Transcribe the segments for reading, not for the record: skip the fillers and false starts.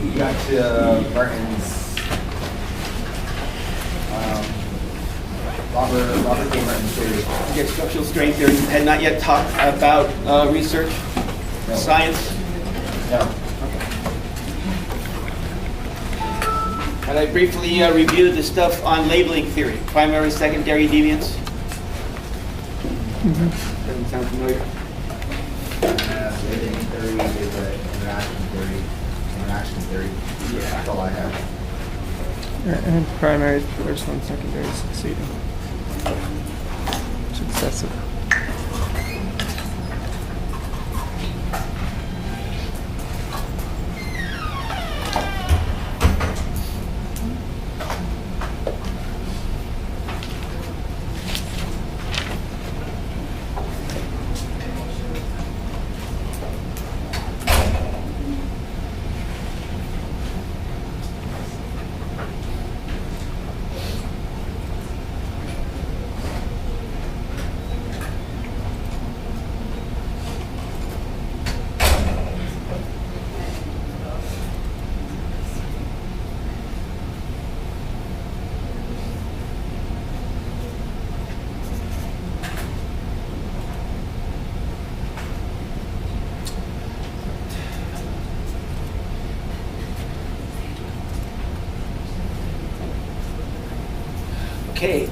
We got to Martin's Robert K. Martin's theory. Okay, structural strain theory. You had not yet talked about research, No. science. No. And I briefly reviewed the stuff on labeling theory, primary, secondary deviance. Doesn't sound familiar. Labeling theory is an interaction theory. Yeah. That's all I have. And primary is the first one, secondary is succeeding. Successive. Okay,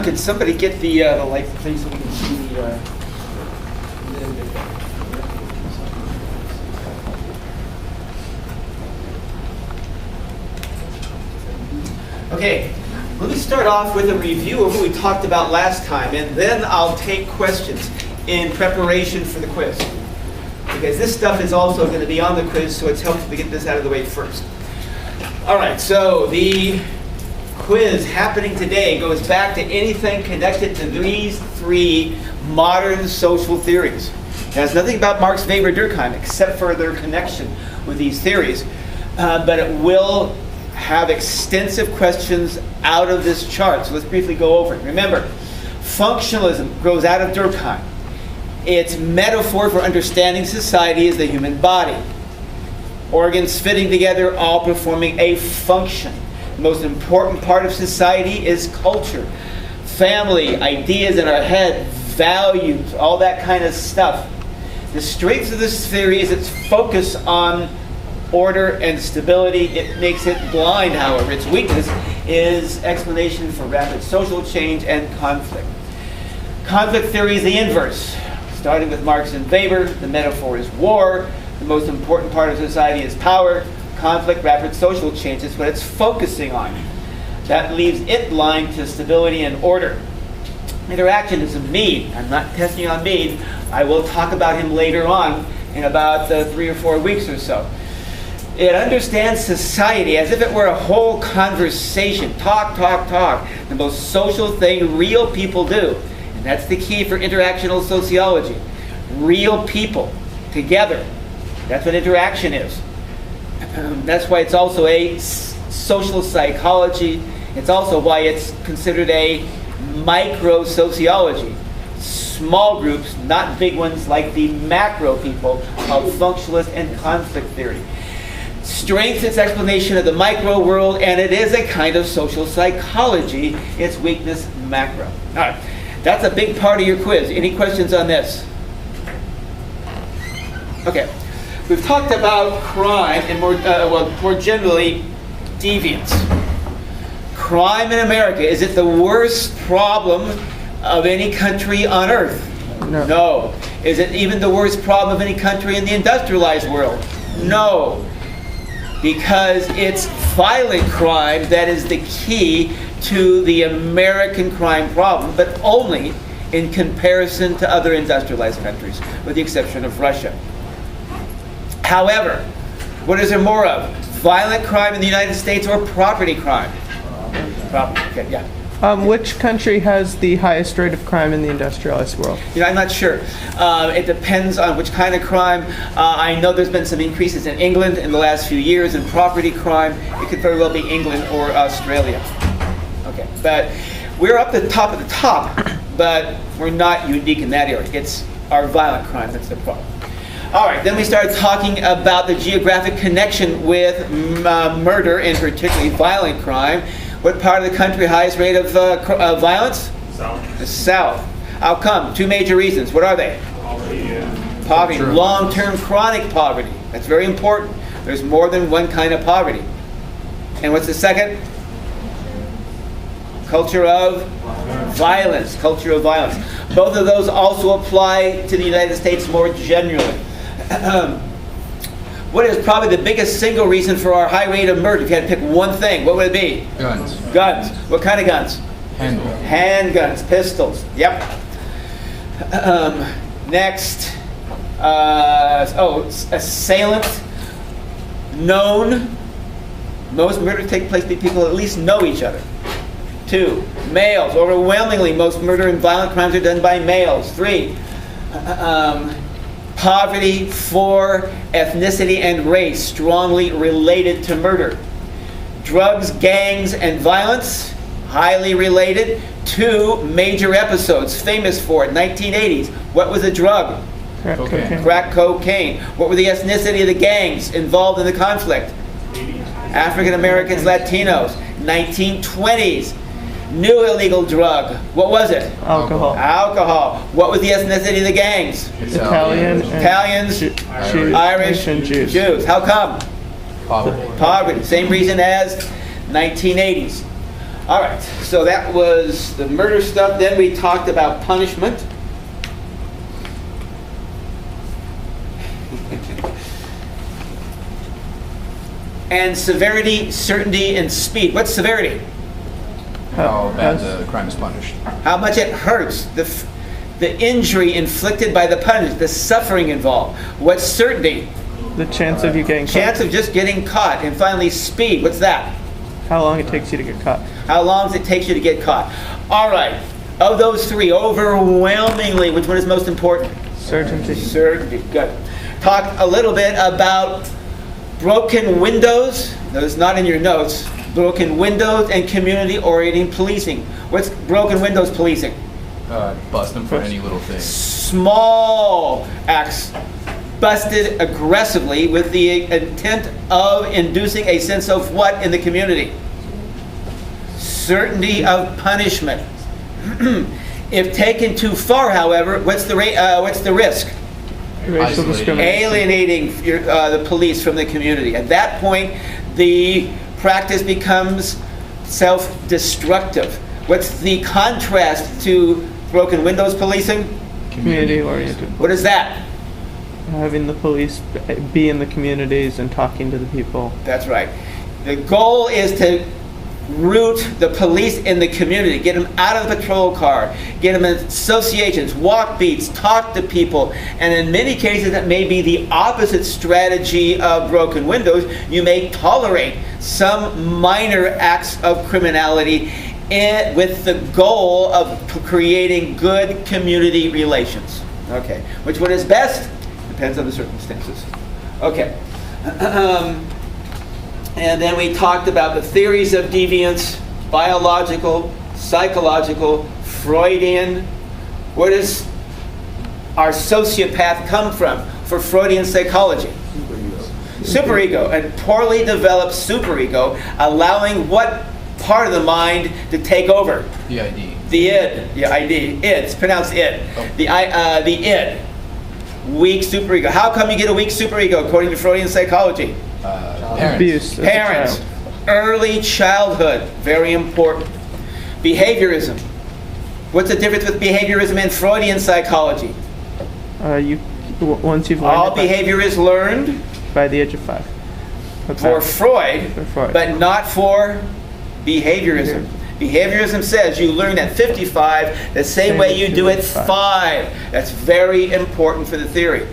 could somebody get the light, please, so we can see the. Okay, let me start off with a review of what we talked about last time, and then I'll take questions in preparation for the quiz. Because this stuff is also going to be on the quiz, so it's helpful to get this out of the way first. All right, so the quiz happening today goes back to anything connected to these three modern social theories. It has nothing about Marx, Weber, Durkheim, except for their connection with these theories. But it will have extensive questions out of this chart. So let's briefly go over it. Remember, functionalism grows out of Durkheim. Its metaphor for understanding society is the human body. Organs fitting together, all performing a function. The most important part of society is culture. Family, ideas in our head, values, all that kind of stuff. The strength of this theory is its focus on order and stability. It makes it blind, however. Its weakness is explanation for rapid social change and conflict. Conflict theory is the inverse. Starting with Marx and Weber, the metaphor is war. The most important part of society is power. Conflict, rapid social change is what it's focusing on. That leaves it blind to stability and order. Interaction is a Mead. I'm not testing on Mead. I will talk about him later on in about 3 or 4 weeks or so. It understands society as if it were a whole conversation. Talk, talk, talk. The most social thing real people do. And that's the key for interactional sociology. Real people together. That's what interaction is. That's why it's also a social psychology. It's also why it's considered a micro-sociology. Small groups, not big ones like the macro people of functionalist and conflict theory. Strength is explanation of the micro world, and it is a kind of social psychology. Its weakness, macro. All right, that's a big part of your quiz. Any questions on this? Okay. We've talked about crime and more generally, deviance. Crime in America, is it the worst problem of any country on earth? No. No. Is it even the worst problem of any country in the industrialized world? No. Because it's violent crime that is the key to the American crime problem, but only in comparison to other industrialized countries, with the exception of Russia. However, what is there more of? Violent crime in the United States or property crime? Property, okay, yeah. Which country has the highest rate of crime in the industrialized world? I'm not sure. It depends on which kind of crime. I know there's been some increases in England in the last few years in property crime. It could very well be England or Australia. Okay, but we're up the top of the top, but we're not unique in that area. It's our violent crime that's the problem. All right, then we started talking about the geographic connection with murder, and particularly violent crime. What part of the country highest rate of violence? South. The South. How come? Two major reasons. What are they? Poverty, long-term chronic poverty. That's very important. There's more than one kind of poverty. And what's the second? Culture of violence. Culture of violence. Both of those also apply to the United States more generally. What is probably the biggest single reason for our high rate of murder? If you had to pick one thing, what would it be? Guns. Guns. What kind of guns? Handguns. Pistols. Yep. Next. Assailant. Known. Most murders take place because people at least know each other. 2, males. Overwhelmingly, most murder and violent crimes are done by males. 3, poverty. 4, ethnicity and race, strongly related to murder. Drugs, gangs, and violence, highly related. 2 major episodes, famous for it, 1980s. What was a drug? Crack cocaine. Crack cocaine. What were the ethnicity of the gangs involved in the conflict? African Americans, Latinos. 1920s. New illegal drug. What was it? Alcohol. Alcohol. What was the ethnicity of the gangs? Italian. and Italians, Jews. Irish, And Jews. Jews. How come? Poverty. Poverty. Same reason as 1980s. All right. So that was the murder stuff. Then we talked about punishment. And severity, certainty, and speed. What's severity? How bad the crime is punished. How much it hurts. The injury inflicted by the punishment, the suffering involved. What's certainty? The chance of you getting Chance caught. of just getting caught. And finally, speed. What's that? How long it takes you to get caught. How long does it take you to get caught? All right. Of those 3, overwhelmingly, which one is most important? Certainty. Certainty. Good. Talk a little bit about broken windows. Those not in your notes. Broken windows and community-oriented policing. What's broken windows policing? Bust them for any little thing. Small acts busted aggressively with the intent of inducing a sense of what in the community? Certainty of punishment. If taken too far, however, what's the risk? Racial Isolating. discrimination. Alienating the police from the community. At that point, the practice becomes self-destructive. What's the contrast to broken windows policing? Community oriented. What is that? Having the police be in the communities and talking to the people. That's right. The goal is to root the police in the community, get them out of the patrol car, get them in associations, walk beats, talk to people, and in many cases it may be the opposite strategy of broken windows. You may tolerate some minor acts of criminality with the goal of creating good community relations. Okay, which one is best? Depends on the circumstances. Okay. And then we talked about the theories of deviance, biological, psychological, Freudian. Where does our sociopath come from for Freudian psychology? Superego, and poorly developed superego, allowing what part of the mind to take over? The ID. The id. The ID. It's pronounced id. Oh. The id. Weak superego. How come you get a weak superego according to Freudian psychology? Parents. Abuse. as a Parents. child. Early childhood. Very important. Behaviorism. What's the difference with behaviorism and Freudian psychology? Once you've learned All it behavior is learned by the age of 5. for Freud, For Freud. but not for behaviorism. Behaviorism says you learn at 55 the same way you do at 5. That's very important for the theory.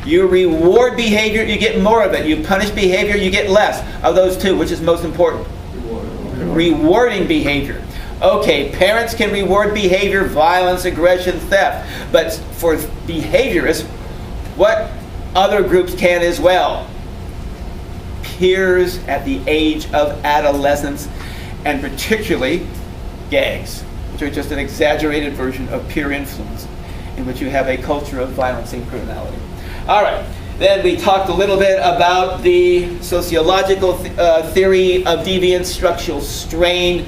You reward behavior, you get more of it. You punish behavior, you get less. Of those two, which is most important? Rewarding behavior. Okay, parents can reward behavior, violence, aggression, theft. But for behaviorists, what other groups can as well? Peers at the age of adolescence, and particularly gags, which are just an exaggerated version of peer influence, in which you have a culture of violence and criminality. All right. Then we talked a little bit about the sociological theory of deviance, structural strain.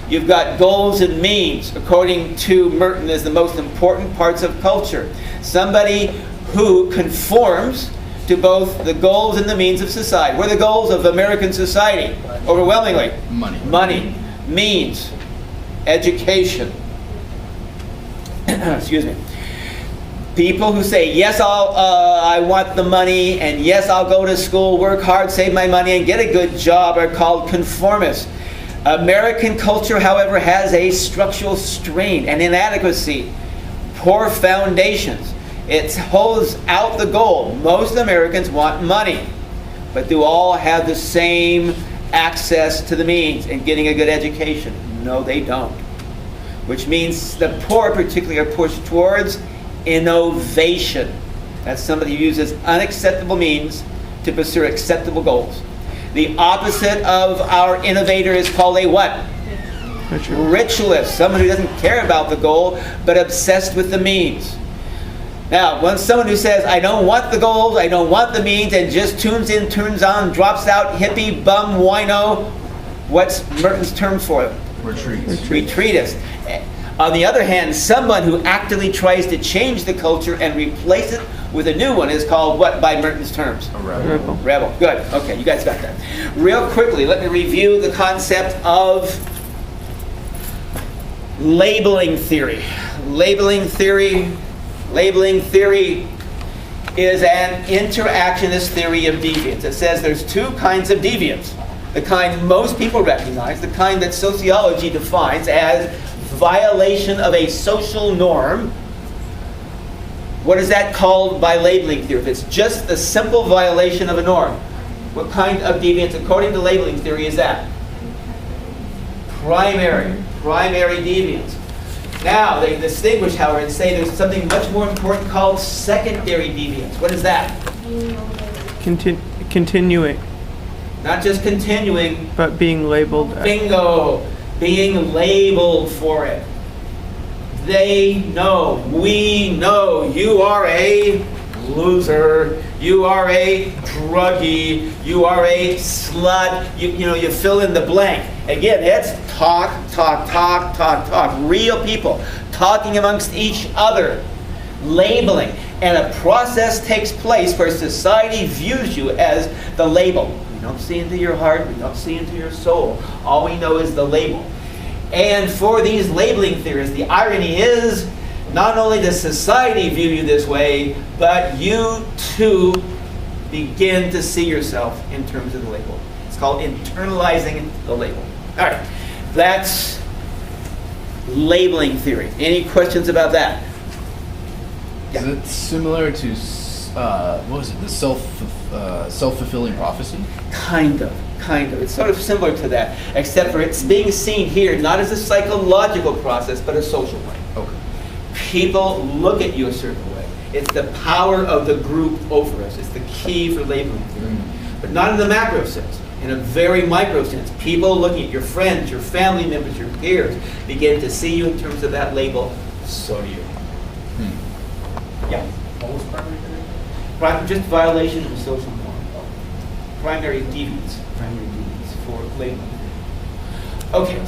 You've got goals and means, according to Merton, as the most important parts of culture. Somebody who conforms to both the goals and the means of society. What are the goals of American society? Overwhelmingly. Money. Money. Means. Education. Excuse me. People who say, yes, I want the money, and yes, I'll go to school, work hard, save my money, and get a good job are called conformists. American culture, however, has a structural strain, an inadequacy, poor foundations. It holds out the goal. Most Americans want money, but do all have the same access to the means and getting a good education? No, they don't. Which means the poor particularly are pushed towards innovation. That's somebody who uses unacceptable means to pursue acceptable goals. The opposite of our innovator is called a what? Ritualist. Someone who doesn't care about the goal, but obsessed with the means. Now, when someone who says, I don't want the goals, I don't want the means, and just tunes in, turns on, drops out, hippie, bum, wino, what's Merton's term for it? Retreatist. On the other hand, someone who actively tries to change the culture and replace it with a new one is called what by Merton's terms? A rebel. Rebel. Good. Okay, you guys got that. Real quickly, let me review the concept of labeling theory. Labeling theory is an interactionist theory of deviance. It says there's two kinds of deviance. The kind most people recognize, the kind that sociology defines as violation of a social norm. What is that called by labeling theory? If it's just the simple violation of a norm, what kind of deviance, according to labeling theory, is that? Primary deviance. Now, they distinguish, however, and say there's something much more important called secondary deviance. What is that? Continuing. Not just continuing. But being labeled. Bingo! Being labeled for it. They know, we know, you are a loser, you are a druggie, you are a slut, you fill in the blank. Again, it's talk. Real people talking amongst each other, labeling. And a process takes place where society views you as the label. We don't see into your heart, we don't see into your soul. All we know is the label. And for these labeling theorists, the irony is not only does society view you this way, but you too begin to see yourself in terms of the label. It's called internalizing the label. All right, that's labeling theory. Any questions about that? Yeah. Is it similar to what was it? The self-fulfilling prophecy? Kind of. It's sort of similar to that, except for it's being seen here not as a psychological process, but a social one. Okay. People look at you a certain way. It's the power of the group over us. It's the key for labeling theory. But not in the macro sense. In a very micro sense. People looking at your friends, your family members, your peers, begin to see you in terms of that label. So do you. Yeah. What was primary theory? Just violation of a social norm. Primary deviance for labeling. Okay.